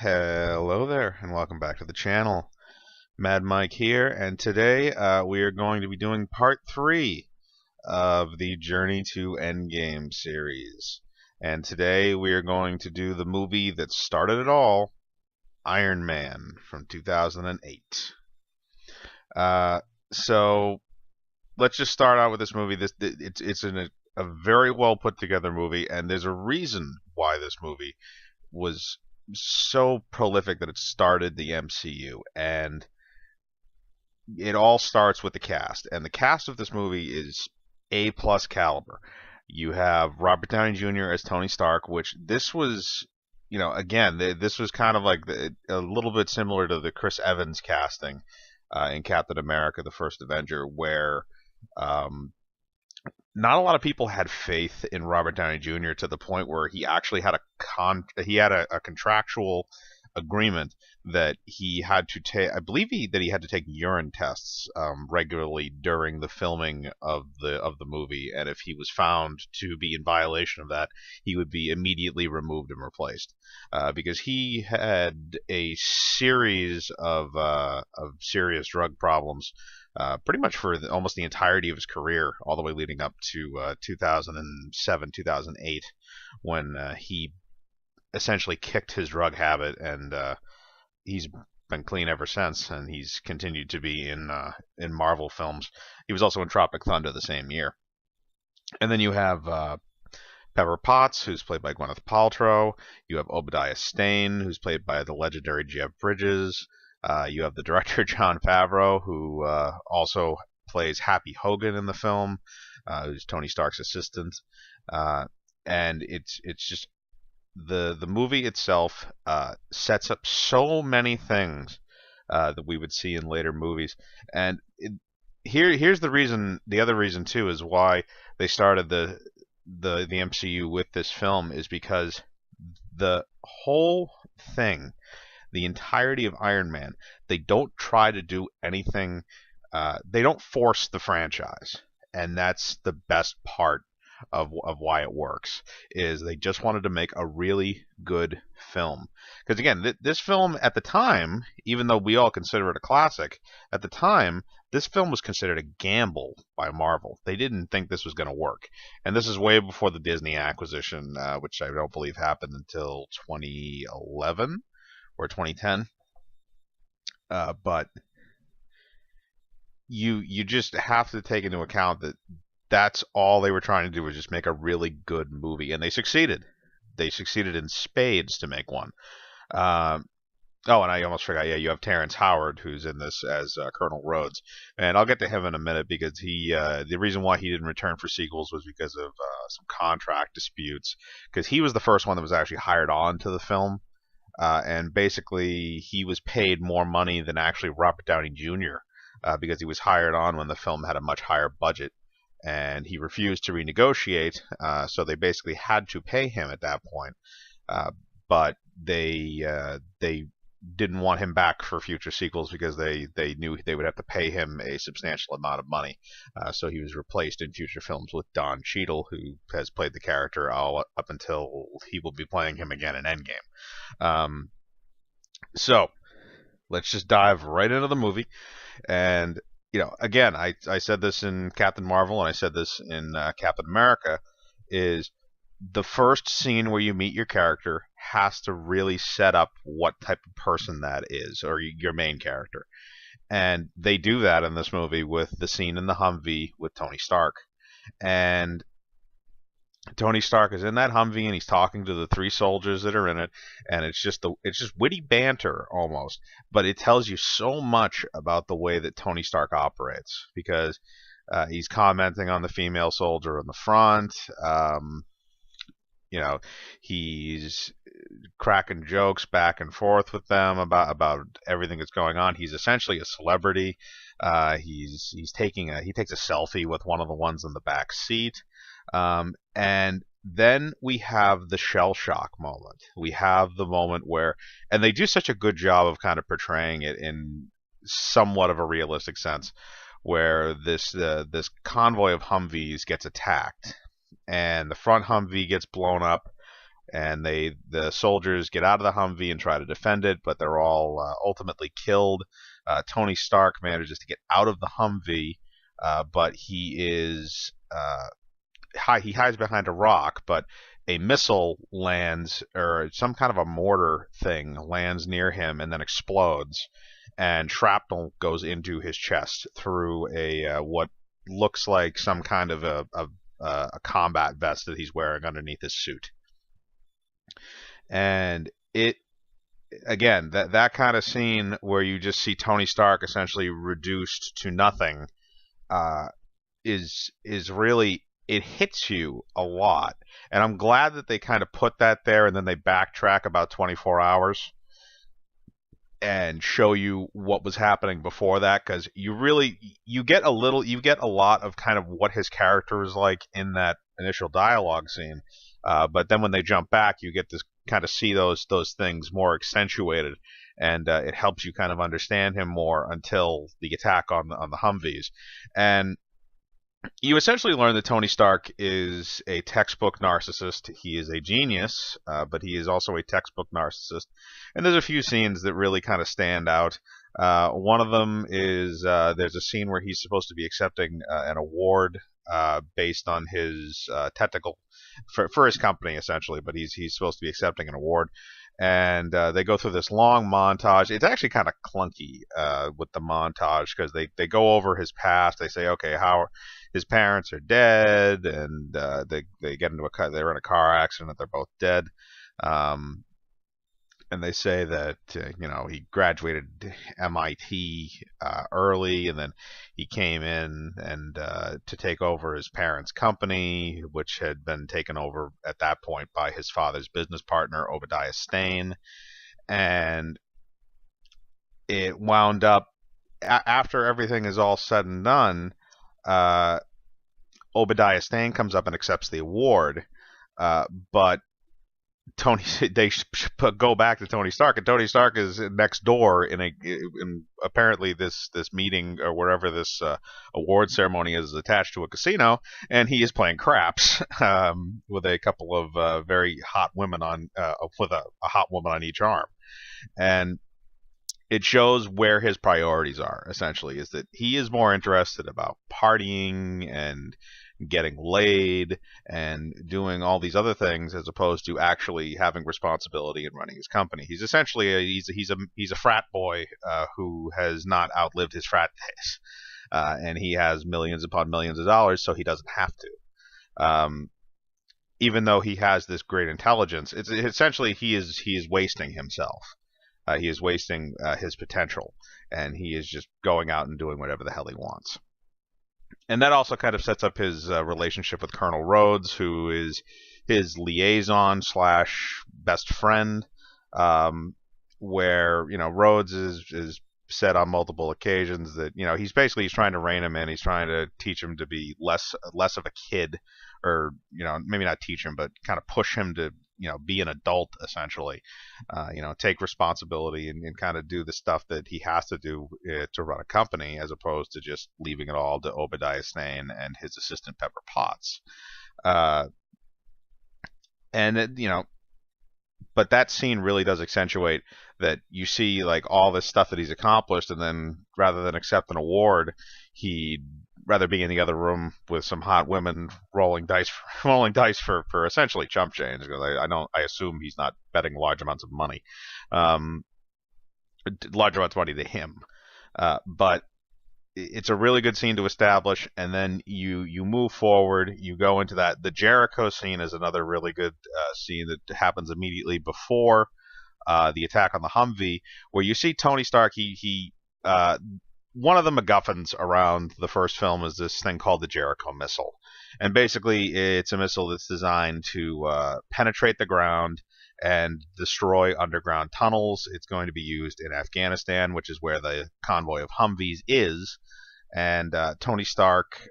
Hello there, and welcome back to the channel. Mad Mike here, and today we are going to be doing part 3 of the Journey to Endgame series. And today we are going to do the movie that started it all, Iron Man from 2008. So let's just start out with this movie. It's a very well put together movie, and there's a reason why this movie was so prolific that it started the MCU, and it all starts with the cast. And the cast of this movie is A plus caliber. You have Robert Downey Jr. as Tony Stark, which this was, again, this was kind of like a little bit similar to the Chris Evans casting in Captain America: The First Avenger, where not a lot of people had faith in Robert Downey Jr. to the point where he actually had a contractual agreement that he had to take. I believe that he had to take urine tests regularly during the filming of the movie, and if he was found to be in violation of that, he would be immediately removed and replaced because he had a series of serious drug problems. Pretty much for almost the entirety of his career, all the way leading up to 2007, 2008, when he essentially kicked his drug habit, and he's been clean ever since, and he's continued to be in Marvel films. He was also in Tropic Thunder the same year. And then you have Pepper Potts, who's played by Gwyneth Paltrow. You have Obadiah Stane, who's played by the legendary Jeff Bridges. You have the director Jon Favreau, who also plays Happy Hogan in the film, who's Tony Stark's assistant. And it's just the movie itself sets up so many things that we would see in later movies. And here's the reason. The other reason too is why they started the MCU with this film, is because the whole thing, the entirety of Iron Man, they don't try to do anything. They don't force the franchise, and that's the best part of why it works. Is they just wanted to make a really good film. Because again, this film at the time, even though we all consider it a classic, at the time this film was considered a gamble by Marvel. They didn't think this was going to work, and this is way before the Disney acquisition, which I don't believe happened until 2011. Or 2010, but you just have to take into account that that's all they were trying to do, was just make a really good movie, and they succeeded. They succeeded in spades to make one. Oh, and I almost forgot. Yeah, you have Terrence Howard, who's in this as Colonel Rhodes, and I'll get to him in a minute, because the reason why he didn't return for sequels was because of some contract disputes, because he was the first one that was actually hired on to the film. And basically, he was paid more money than actually Robert Downey Jr. Because he was hired on when the film had a much higher budget, and he refused to renegotiate. So they basically had to pay him at that point, but they didn't want him back for future sequels because they knew they would have to pay him a substantial amount of money. So he was replaced in future films with Don Cheadle, who has played the character all up until he will be playing him again in Endgame. So let's just dive right into the movie. And again, I said this in Captain Marvel, and I said this in Captain America, is the first scene where you meet your character has to really set up what type of person that is, or your main character. And they do that in this movie with the scene in the Humvee with Tony Stark. And Tony Stark is in that Humvee, and he's talking to the 3 soldiers that are in it, and it's just witty banter almost, but it tells you so much about the way that Tony Stark operates, because he's commenting on the female soldier in the front. He's cracking jokes back and forth with them about everything that's going on. He's essentially a celebrity. He takes a selfie with one of the ones in the back seat. And then we have the shell shock moment. We have the moment where, and they do such a good job of kind of portraying it in somewhat of a realistic sense, where this convoy of Humvees gets attacked, and the front Humvee gets blown up, and the soldiers get out of the Humvee and try to defend it, but they're all ultimately killed. Tony Stark manages to get out of the Humvee, but he hides behind a rock, but a missile lands, or some kind of a mortar thing lands near him and then explodes, and shrapnel goes into his chest through what looks like some kind of a combat vest that he's wearing underneath his suit. And it, again, that kind of scene where you just see Tony Stark essentially reduced to nothing, is really, it hits you a lot. And I'm glad that they kind of put that there and then they backtrack about 24 hours and show you what was happening before that, because you get a lot of kind of what his character is like in that initial dialogue scene, but then when they jump back, you get this kind of see those things more accentuated, and it helps you kind of understand him more until the attack on the Humvees. And you essentially learn that Tony Stark is a textbook narcissist. He is a genius, but he is also a textbook narcissist. And there's a few scenes that really kind of stand out. One of them is there's a scene where he's supposed to be accepting an award based on his technical for his company, essentially, but he's supposed to be accepting an award. And they go through this long montage. It's actually kind of clunky with the montage, because they go over his past. They say, okay, how his parents are dead, and they get into they're in a car accident. They're both dead. And they say that he graduated MIT early, and then he came in and to take over his parents' company, which had been taken over at that point by his father's business partner, Obadiah Stane. And it wound up, after everything is all said and done, Obadiah Stane comes up and accepts the award, but they go back to Tony Stark, and Tony Stark is next door in apparently this meeting, or wherever this award ceremony is, attached to a casino, and he is playing craps with a couple of very hot women with a hot woman on each arm. And it shows where his priorities are, essentially, is that he is more interested about partying and getting laid and doing all these other things, as opposed to actually having responsibility and running his company. He's essentially he's a frat boy who has not outlived his frat days, and he has millions upon millions of dollars, so he doesn't have to. Even though he has this great intelligence, it's essentially he is wasting himself. He is wasting his potential, and he is just going out and doing whatever the hell he wants. And that also kind of sets up his relationship with Colonel Rhodes, who is his liaison / best friend, where Rhodes is said on multiple occasions that he's trying to rein him in. He's trying to teach him to be less of a kid, or maybe not teach him, but kind of push him to be an adult, essentially, take responsibility and kind of do the stuff that he has to do to run a company, as opposed to just leaving it all to Obadiah Stane and his assistant Pepper Potts. But that scene really does accentuate that. You see like all this stuff that he's accomplished, and then rather than accept an award, he'd rather be in the other room with some hot women rolling dice for essentially chump change. Because I assume he's not betting large amounts of money, to him. But it's a really good scene to establish, and then you move forward. You go into that. The Jericho scene is another really good scene that happens immediately before the attack on the Humvee, where you see Tony Stark. One of the MacGuffins around the first film is this thing called the Jericho missile, and basically it's a missile that's designed to penetrate the ground and destroy underground tunnels. It's going to be used in Afghanistan, which is where the convoy of Humvees is, and Tony Stark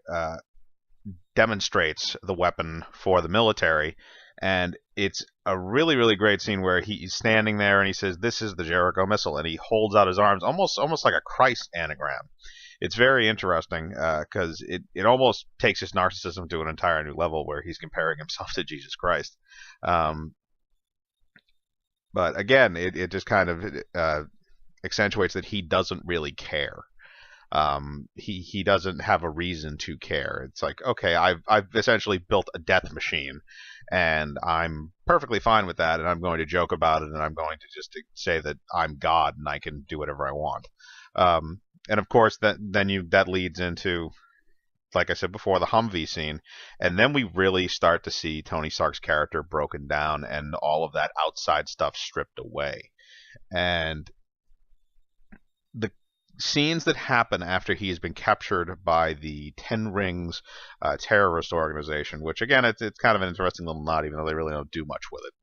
demonstrates the weapon for the military. And it's a really, really great scene where he's standing there and he says, "This is the Jericho missile," and he holds out his arms, almost like a Christ anagram. It's very interesting because it almost takes his narcissism to an entire new level, where he's comparing himself to Jesus Christ. But again, it just kind of accentuates that he doesn't really care. He doesn't have a reason to care. It's like, okay, I've essentially built a death machine, and I'm perfectly fine with that, and I'm going to joke about it, and I'm going to just say that I'm God and I can do whatever I want. And of course, that leads into, like I said before, the Humvee scene, and then we really start to see Tony Stark's character broken down and all of that outside stuff stripped away. And the scenes that happen after he has been captured by the Ten Rings terrorist organization, which again, it's kind of an interesting little nod, even though they really don't do much with it,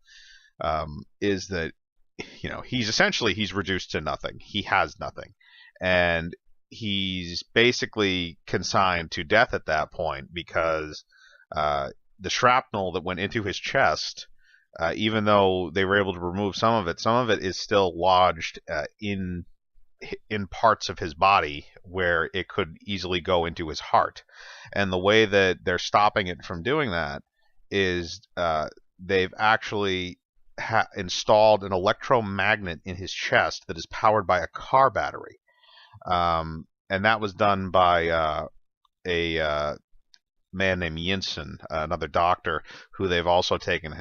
is that he's reduced to nothing. He has nothing, and he's basically consigned to death at that point because the shrapnel that went into his chest. Even though they were able to remove some of it is still lodged in parts of his body where it could easily go into his heart. And the way that they're stopping it from doing that is they've actually installed an electromagnet in his chest that is powered by a car battery. And that was done by a man named Yinsen, another doctor who they've also taken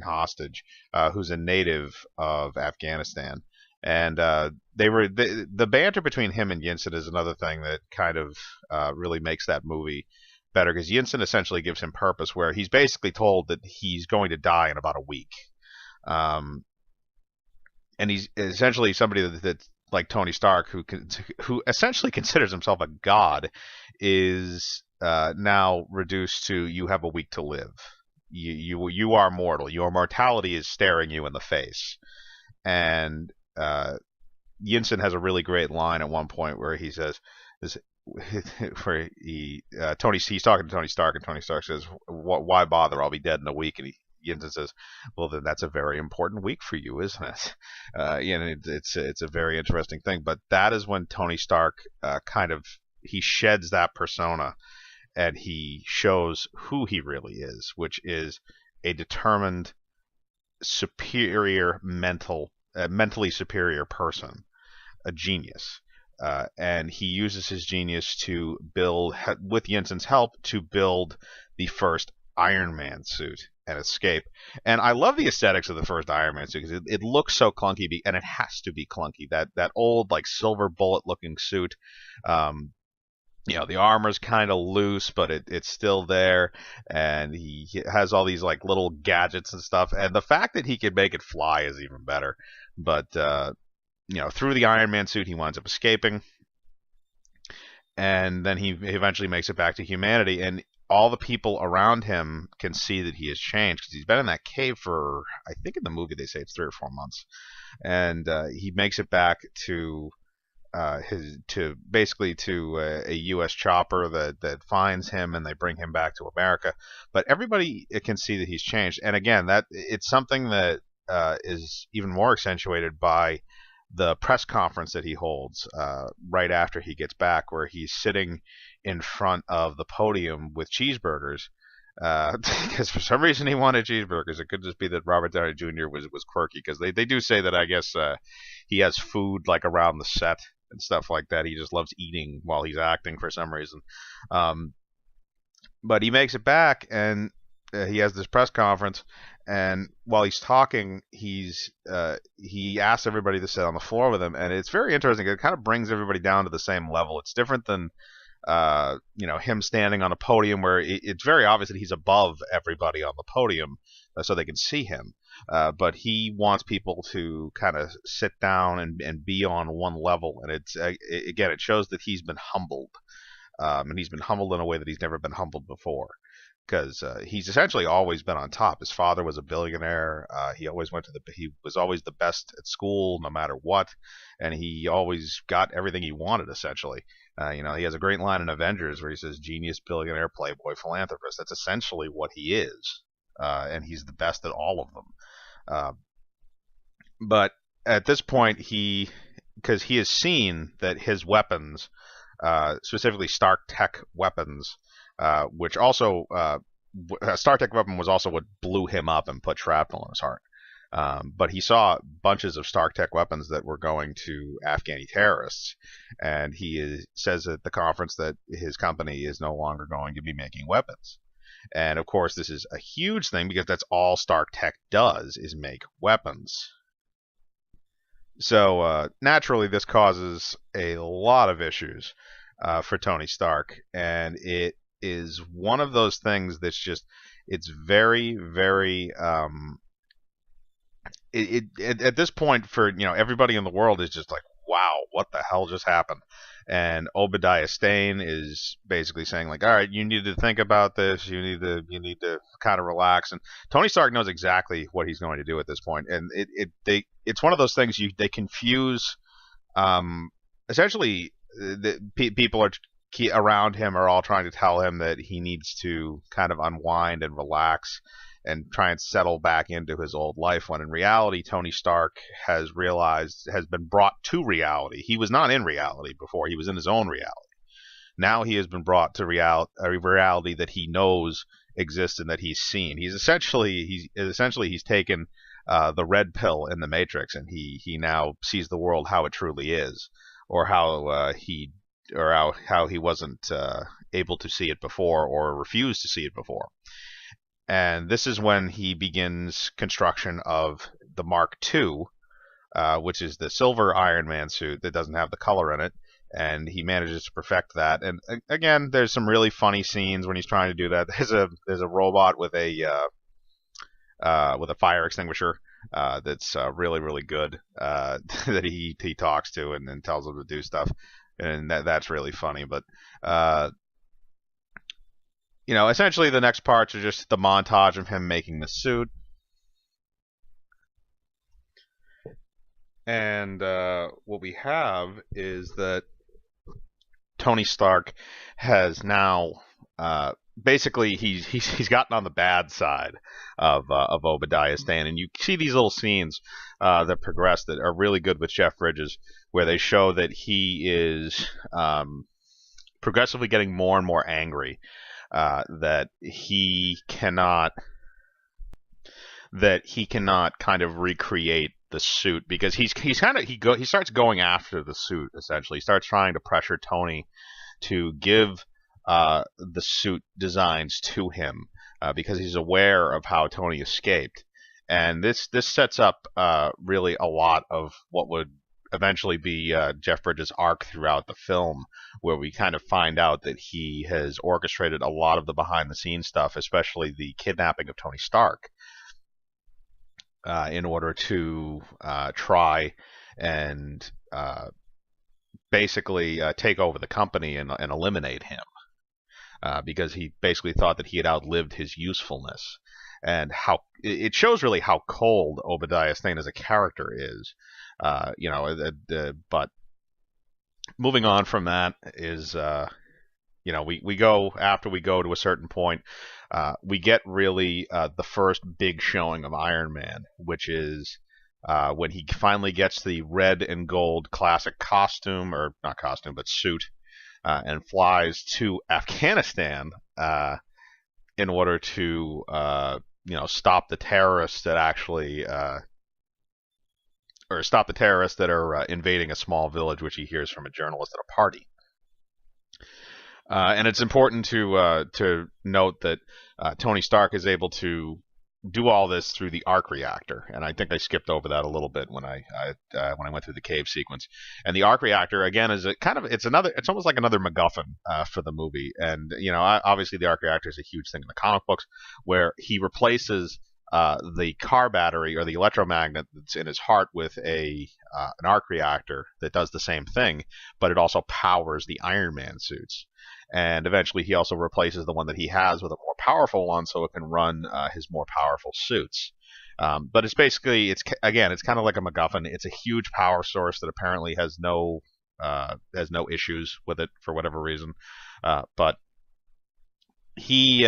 hostage, who's a native of Afghanistan. And the banter between him and Yinsen is another thing that kind of really makes that movie better, because Yinsen essentially gives him purpose, where he's basically told that he's going to die in about a week, and he's essentially somebody that's like Tony Stark, who essentially considers himself a god, is now reduced to, you have a week to live. You are mortal. Your mortality is staring you in the face. And Yinsen has a really great line at one point where he says, where he's talking to Tony Stark, and Tony Stark says, "Why bother? I'll be dead in a week." And Yinsen says, "Well, then that's a very important week for you, isn't it?" It's a very interesting thing. But that is when Tony Stark he sheds that persona, and he shows who he really is, which is a determined, superior mentally superior person, a genius. And he uses his genius to build, with Jensen's help, to build the first Ironman suit and escape. And I love the aesthetics of the first Ironman suit, because it looks so clunky, and it has to be clunky. That old, like, silver bullet looking suit. The armor's kind of loose, but it's still there, and he has all these like little gadgets and stuff. And the fact that he can make it fly is even better. But through the Iron Man suit, he winds up escaping, and then he eventually makes it back to humanity. And all the people around him can see that he has changed, because he's been in that cave for, I think in the movie they say it's 3 or 4 months, and he makes it back to a U.S. chopper that finds him, and they bring him back to America. But everybody can see that he's changed, and again, that it's something that is even more accentuated by the press conference that he holds right after he gets back, where he's sitting in front of the podium with cheeseburgers. Because for some reason he wanted cheeseburgers. It could just be that Robert Downey Jr. was quirky, because they do say that, I guess, he has food like around the set and stuff like that. He just loves eating while he's acting for some reason. But he makes it back, and he has this press conference, and while he's talking, he asks everybody to sit on the floor with him, and it's very interesting. It kind of brings everybody down to the same level. It's different than him standing on a podium, where it's very obvious that he's above everybody on the podium, so they can see him. But he wants people to kind of sit down and be on one level, and again, it shows that he's been humbled, and he's been humbled in a way that he's never been humbled before, because he's essentially always been on top. His father was a billionaire. He was always the best at school, no matter what, and he always got everything he wanted, essentially. He has a great line in Avengers where he says, "Genius, billionaire, playboy, philanthropist." That's essentially what he is, and he's the best at all of them. But at this point, because he has seen that his weapons, specifically Stark Tech weapons, which also a Stark Tech weapon was also what blew him up and put shrapnel in his heart. But he saw bunches of Stark Tech weapons that were going to Afghani terrorists, and says at the conference that his company is no longer going to be making weapons. And of course, this is a huge thing because that's all Stark Tech does is make weapons. So naturally, this causes a lot of issues for Tony Stark, and it is one of those things that's just it's very, very at this point for everybody in the world is just like, wow, what the hell just happened? And Obadiah Stane is basically saying like, all right, you need to think about this. You need to kind of relax. And Tony Stark knows exactly what he's going to do at this point. And it's one of those things they confuse. Essentially, people around him are all trying to tell him that he needs to kind of unwind and relax and try and settle back into his old life, when in reality Tony Stark has been brought to reality. He was not in reality before, he was in his own reality. Now he has been brought to a reality that he knows exists and that he's seen. He's taken the red pill in the Matrix, and he now sees the world how it truly is, or how he wasn't able to see it before, or refused to see it before. And this is when he begins construction of the Mark II, which is the silver Iron Man suit that doesn't have the color in it. And he manages to perfect that. And again, there's some really funny scenes when he's trying to do that. There's a robot with a fire extinguisher that's really, really good that he talks to and tells him to do stuff, and that's really funny. But essentially the next parts are just the montage of him making the suit. And what we have is that Tony Stark has now basically he's gotten on the bad side of Obadiah Stane, and you see these little scenes that progress that are really good with Jeff Bridges, where they show that he is progressively getting more and more angry. That he cannot kind of recreate the suit, because he starts going after the suit. Essentially, he starts trying to pressure Tony to give the suit designs to him, because he's aware of how Tony escaped. And this sets up really a lot of what would eventually be Jeff Bridges' arc throughout the film, where we kind of find out that he has orchestrated a lot of the behind-the-scenes stuff, especially the kidnapping of Tony Stark, in order to try and basically take over the company and eliminate him, because he basically thought that he had outlived his usefulness. And how it shows really how cold Obadiah Stane as a character is. But moving on from that is, we go, after we go to a certain point, we get really the first big showing of Iron Man, which is when he finally gets the red and gold classic costume, or not costume, but suit, and flies to Afghanistan in order to stop the terrorists that actually or stop the terrorists that are invading a small village, which he hears from a journalist at a party. And it's important to note that Tony Stark is able to do all this through the arc reactor, and I think I skipped over that a little bit when I went through the cave sequence. And the arc reactor again is it's almost like another MacGuffin for the movie. And obviously the arc reactor is a huge thing in the comic books, where he replaces the car battery or the electromagnet that's in his heart with an arc reactor that does the same thing, but it also powers the Iron Man suits. And eventually he also replaces the one that he has with a more powerful one, so it can run his more powerful suits. But it's basically, it's kind of like a MacGuffin. It's a huge power source that apparently has no issues with it for whatever reason. But he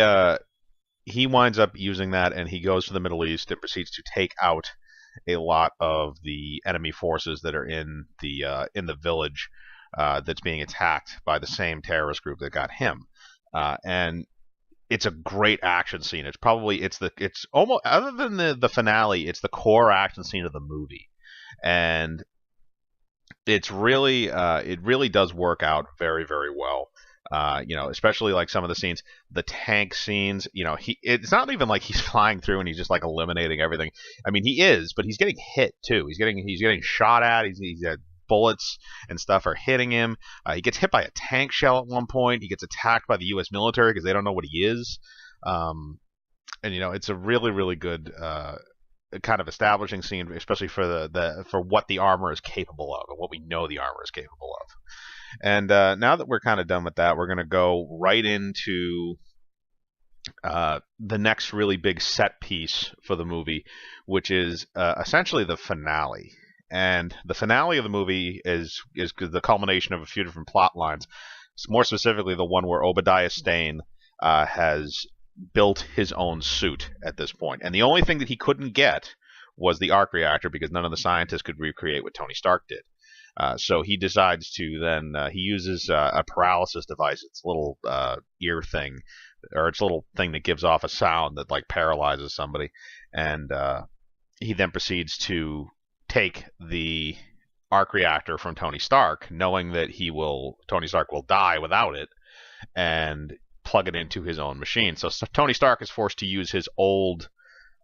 winds up using that, and he goes to the Middle East and proceeds to take out a lot of the enemy forces that are in the village that's being attacked by the same terrorist group that got him. And it's a great action scene. It's almost, other than the finale, it's the core action scene of the movie, and it really does work out very, very well. Especially like some of the scenes, the tank scenes. It's not even like he's flying through and he's just like eliminating everything. I mean, he is, but he's getting hit too. He's getting shot at. He's bullets and stuff are hitting him. He gets hit by a tank shell at one point. He gets attacked by the U.S. military because they don't know what he is. And it's a really, really good kind of establishing scene, especially for for what the armor is capable of and what we know the armor is capable of. And now that we're kind of done with that, we're going to go right into the next really big set piece for the movie, which is essentially the finale. And the finale of the movie is the culmination of a few different plot lines. More specifically, the one where Obadiah Stane has built his own suit at this point. And the only thing that he couldn't get was the arc reactor because none of the scientists could recreate what Tony Stark did. So he decides to then he uses a paralysis device. It's a little ear thing, or it's a little thing that gives off a sound that like paralyzes somebody, and he then proceeds to take the arc reactor from Tony Stark, knowing that Tony Stark will die without it, and plug it into his own machine. So Tony Stark is forced to use his old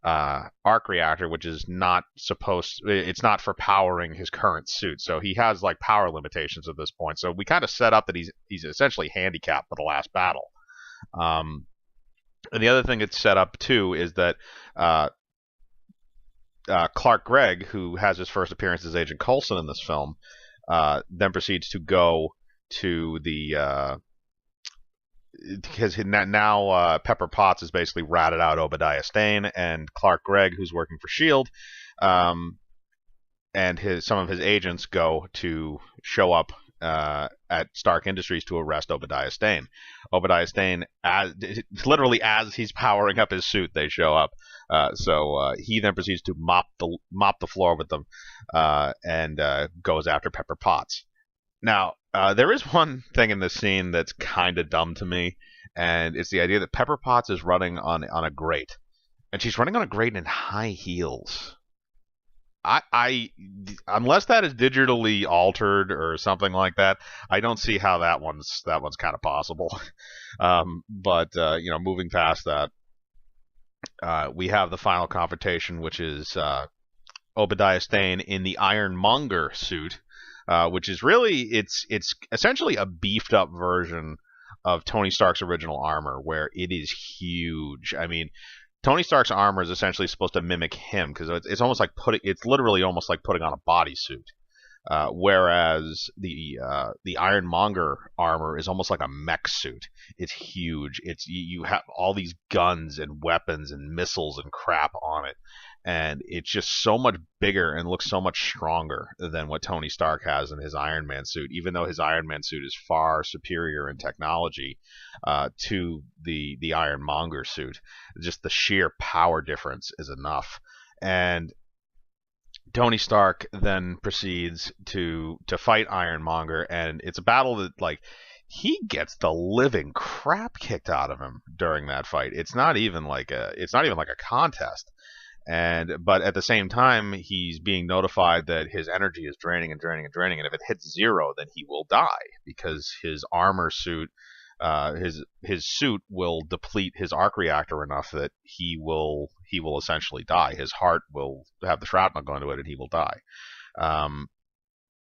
arc reactor, which is it's not for powering his current suit. So he has like power limitations at this point. So we kind of set up that he's essentially handicapped for the last battle. And the other thing it's set up too is that Clark Gregg, who has his first appearance as Agent Coulson in this film, then proceeds to go to the because now Pepper Potts has basically ratted out Obadiah Stane, and Clark Gregg, who's working for S.H.I.E.L.D., and some of his agents go to show up at Stark Industries to arrest Obadiah Stane. Obadiah Stane, literally as he's powering up his suit, they show up. So he then proceeds to mop the floor with them and goes after Pepper Potts. Now, there is one thing in this scene that's kind of dumb to me, and it's the idea that Pepper Potts is running on a grate, and she's running on a grate in high heels. Unless that is digitally altered or something like that, I don't see how that one's kind of possible. But moving past that, we have the final confrontation, which is Obadiah Stane in the Ironmonger suit. Which is really it's essentially a beefed up version of Tony Stark's original armor, where it is huge. I mean, Tony Stark's armor is essentially supposed to mimic him because it's almost like it's literally almost like putting on a bodysuit. Whereas the Ironmonger armor is almost like a mech suit. It's huge. You have all these guns and weapons and missiles and crap on it, and it's just so much bigger and looks so much stronger than what Tony Stark has in his Iron Man suit. Even though his Iron Man suit is far superior in technology to the Ironmonger suit, just the sheer power difference is enough. And Tony Stark then proceeds to fight Ironmonger, and it's a battle that like he gets the living crap kicked out of him during that fight. It's not even like a contest. But at the same time, he's being notified that his energy is draining and draining and draining, and if it hits zero, then he will die because his armor suit, his suit will deplete his arc reactor enough that he will essentially die. His heart will have the shrapnel going to it, and he will die.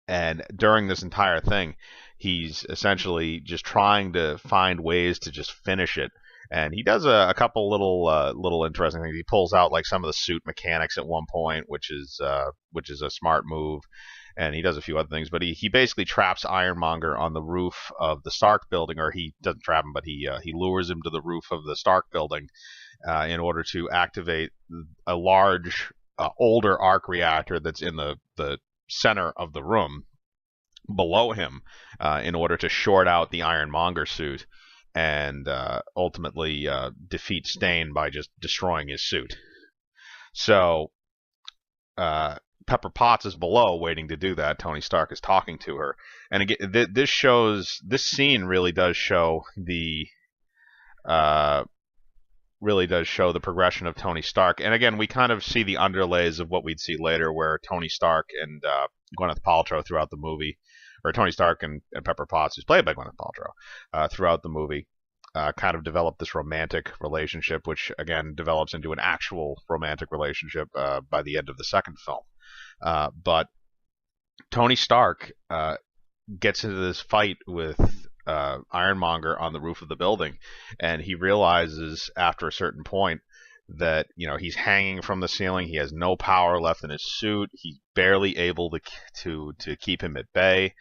And during this entire thing, he's essentially just trying to find ways to just finish it. And he does a couple little interesting things. He pulls out like some of the suit mechanics at one point, which is a smart move. And he does a few other things, but he basically traps Ironmonger on the roof of the Stark building, or he doesn't trap him, but he lures him to the roof of the Stark building in order to activate a large, older arc reactor that's in the center of the room below him in order to short out the Ironmonger suit and ultimately defeat Stane by just destroying his suit. So Pepper Potts is below waiting to do that. Tony Stark is talking to her. And again, this scene really does show the really does show the progression of Tony Stark. And again, we kind of see the underlays of what we'd see later, where Tony Stark and Gwyneth Paltrow throughout the movie, or Tony Stark and Pepper Potts, who's played by Gwyneth Paltrow, throughout the movie, kind of develop this romantic relationship, which again develops into an actual romantic relationship by the end of the second film. But Tony Stark gets into this fight with Ironmonger on the roof of the building, and he realizes after a certain point that he's hanging from the ceiling. He has no power left in his suit. He's barely able to keep him at bay.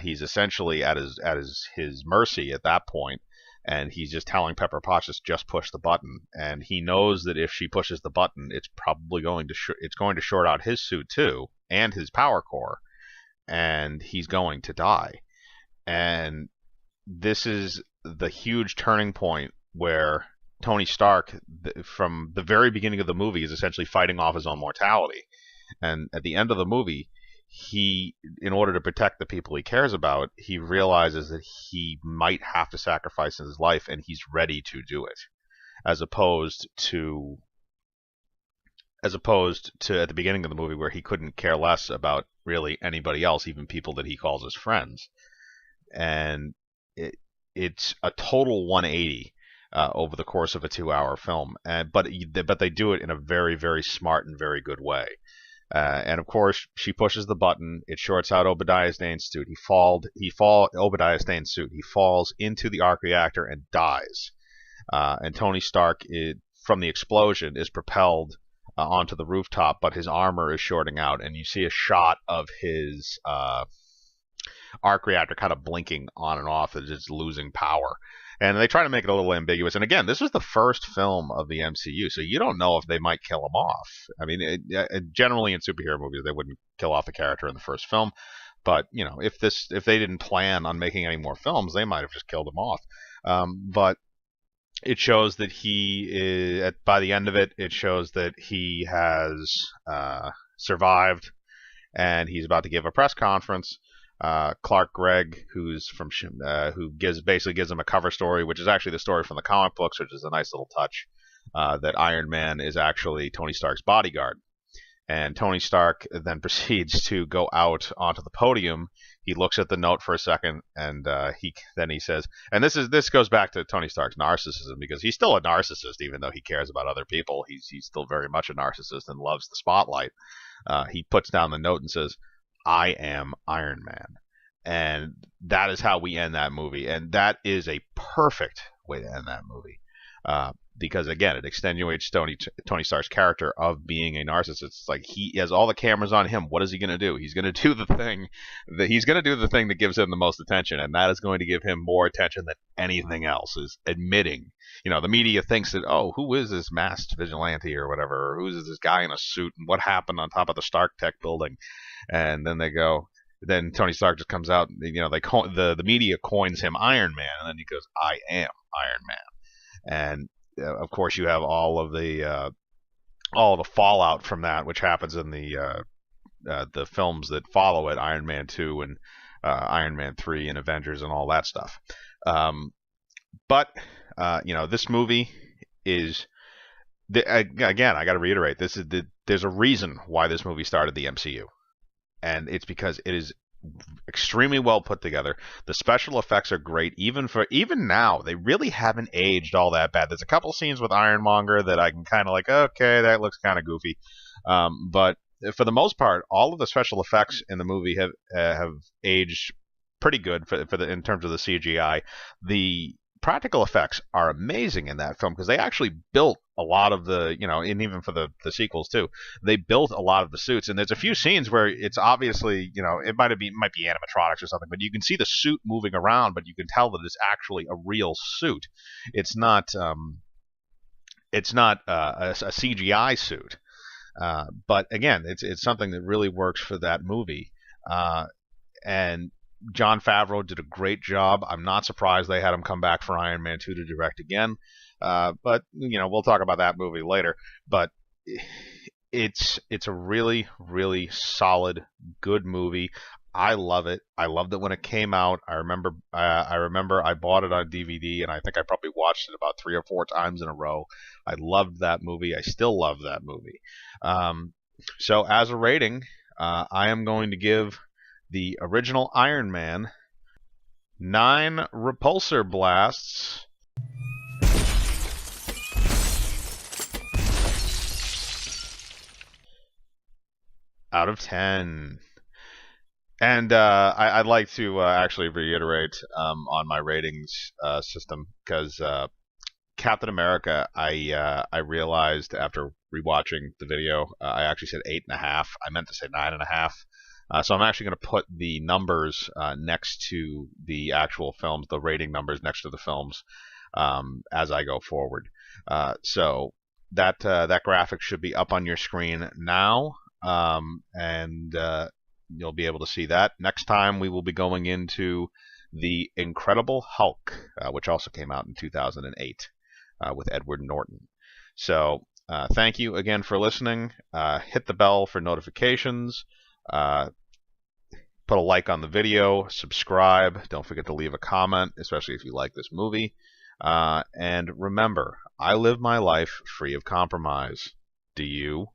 He's essentially at his mercy at that point, and he's just telling Pepper Potts just push the button. And he knows that if she pushes the button, it's probably going to short out his suit too and his power core, and he's going to die. And this is the huge turning point where Tony Stark, from the very beginning of the movie, is essentially fighting off his own mortality. And at the end of the movie, in order to protect the people he cares about, he realizes that he might have to sacrifice his life, and he's ready to do it, as opposed to at the beginning of the movie, where he couldn't care less about really anybody else, even people that he calls his friends. And it's a total 180 over the course of a 2-hour film, but they do it in a very, very smart and very good way. And of course, she pushes the button. It shorts out Obadiah Stane's suit. Obadiah Stane's suit. He falls into the arc reactor and dies. And Tony Stark, from the explosion, is propelled onto the rooftop, but his armor is shorting out, and you see a shot of his arc reactor kind of blinking on and off as it's losing power. And they try to make it a little ambiguous. And again, this was the first film of the MCU, so you don't know if they might kill him off. I mean, generally in superhero movies, they wouldn't kill off a character in the first film. But if they didn't plan on making any more films, they might have just killed him off. But it shows that by the end of it, it shows that he has survived, and he's about to give a press conference. Clark Gregg, who basically gives him a cover story, which is actually the story from the comic books, which is a nice little touch, that Iron Man is actually Tony Stark's bodyguard. And Tony Stark then proceeds to go out onto the podium. He looks at the note for a second, and he says, and this goes back to Tony Stark's narcissism, because he's still a narcissist, even though he cares about other people. He's still very much a narcissist and loves the spotlight. He puts down the note and says, "I am Iron Man." And that is how we end that movie. And that is a perfect way to end that movie. Because, again, it extenuates Tony Stark's character of being a narcissist. It's like he has all the cameras on him. What is he going to do? He's going to do the thing that gives him the most attention, and that is going to give him more attention than anything else, is admitting. The media thinks that, oh, who is this masked vigilante or whatever? Or who is this guy in a suit? And what happened on top of the Stark Tech building? And then then Tony Stark just comes out, the media coins him Iron Man, and then he goes, "I am Iron Man." And of course, you have all of the fallout from that, which happens in the films that follow it, Iron Man 2 and Iron Man 3 and Avengers and all that stuff. But this movie is, again, I got to reiterate, there's a reason why this movie started the MCU, and it's because it is extremely well put together. The special effects are great. Even now, they really haven't aged all that bad. There's a couple scenes with Ironmonger that I can kind of like, okay, that looks kind of goofy. But for the most part, all of the special effects in the movie have aged pretty good in terms of the CGI. The practical effects are amazing in that film, because they actually built a lot of the, and even for the sequels too, they built a lot of the suits. And there's a few scenes where it's obviously, it might be animatronics or something, but you can see the suit moving around, but you can tell that it's actually a real suit. It's not a CGI suit. But again, it's something that really works for that movie. And Jon Favreau did a great job. I'm not surprised they had him come back for Iron Man 2 to direct again. But we'll talk about that movie later. But it's a really, really solid, good movie. I love it. I loved it when it came out. I remember I bought it on DVD, and I think I probably watched it about 3 or 4 times in a row. I loved that movie. I still love that movie. Um, so as a rating, I am going to give the original Iron Man 9 repulsor blasts out of 10. And I'd like to actually reiterate on my ratings system because Captain America, I realized after rewatching the video, I actually said 8.5. I meant to say 9.5. So I'm actually going to put the numbers next to the actual films, the rating numbers next to the films as I go forward. So that graphic should be up on your screen now, and you'll be able to see that. Next time we will be going into the Incredible Hulk, which also came out in 2008 with Edward Norton. So thank you again for listening. Hit the bell for notifications. Uh, Put a like on the video. Subscribe. Don't forget to leave a comment, especially if you like this movie. And remember, I live my life free of compromise. Do you?